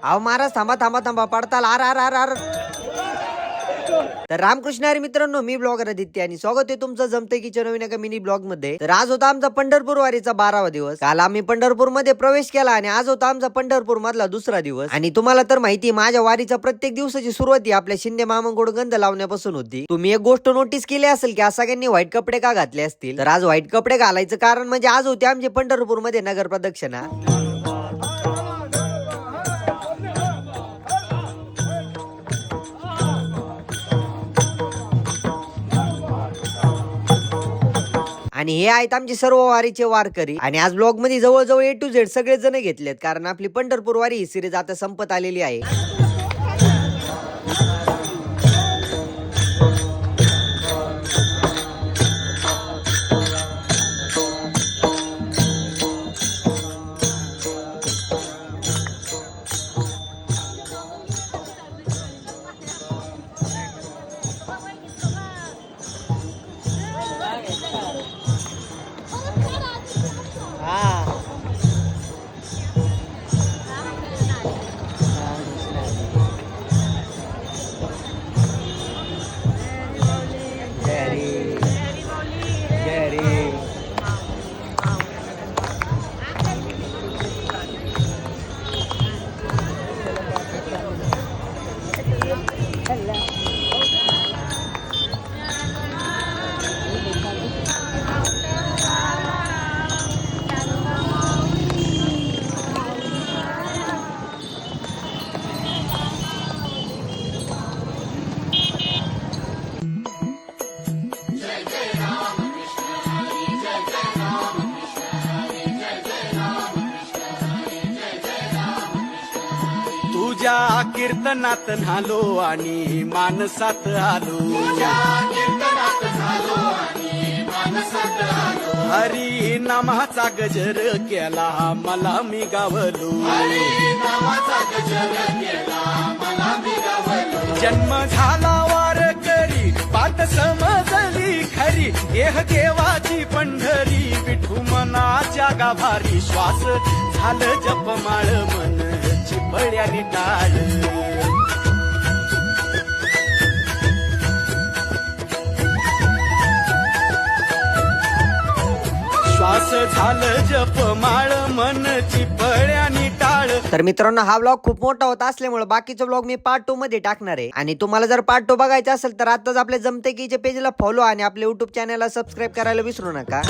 अहो महाराज थांबा थांबा थांबा पडताल आर आर आर आर. तर रामकृष्ण हरी मित्रांनो, मी ब्लॉगर आदित्य आणि स्वागत आहे तुमचं जमते की नवीन एका मिनी ब्लॉग मध्ये. तर आज होता आमचा पंढरपूर वारीचा 12वा दिवस. काल आम्ही पंढरपूर मध्ये प्रवेश केला आणि आज होता आमचा पंढरपूर मधला दुसरा दिवस. आणि तुम्हाला तर माहिती माझ्या वारीचा प्रत्येक दिवसाची सुरुवात आपल्या शिंदे मामांकडून गंध लावण्यापासून होती. तुम्ही एक गोष्ट नोटीस केली असेल की आज सगळ्यांनी व्हाईट कपडे का घातले असतील. तर आज व्हाईट कपडे घालायचं कारण म्हणजे आज होते आमची पंढरपूर मध्ये नगर प्रदक्षिणा. आणि हे आहेत आमचे सर्व वारीचे वारकरी. आणि आज ब्लॉग मध्ये जवळजवळ A to Z सगळे जण घेतलेत कारण आपली पंढरपूर वारी ही सिरीज आता संपत आलेली आहे. तुझ्या कीर्तनात न्हालो आणि मानसात आलो. हरी नामाचा गजर केला मला मी गावलो. जन्म झाला वारकरी पात समजली खरी. देह देवाची पंढरी विठू मनाच्या गाभारी. श्वास झालं जपमाळ मन चिपळ्याने टाळ. श्वास झालं जपमाळ मन चिपळ्याने टाळ. तर मित्रांनो, हा ब्लॉग खूप मोठा होत असल्यामुळे बाकीचा ब्लॉग मी पार्ट 2 मध्ये टाकणार आहे. आणि तुम्हाला जर पार्ट 2 बघायचा असेल तर आताच आपल्या जमते कीच्या पेजला फॉलो आणि आपल्या युट्यूब चॅनलला सबस्क्राईब करायला विसरू नका.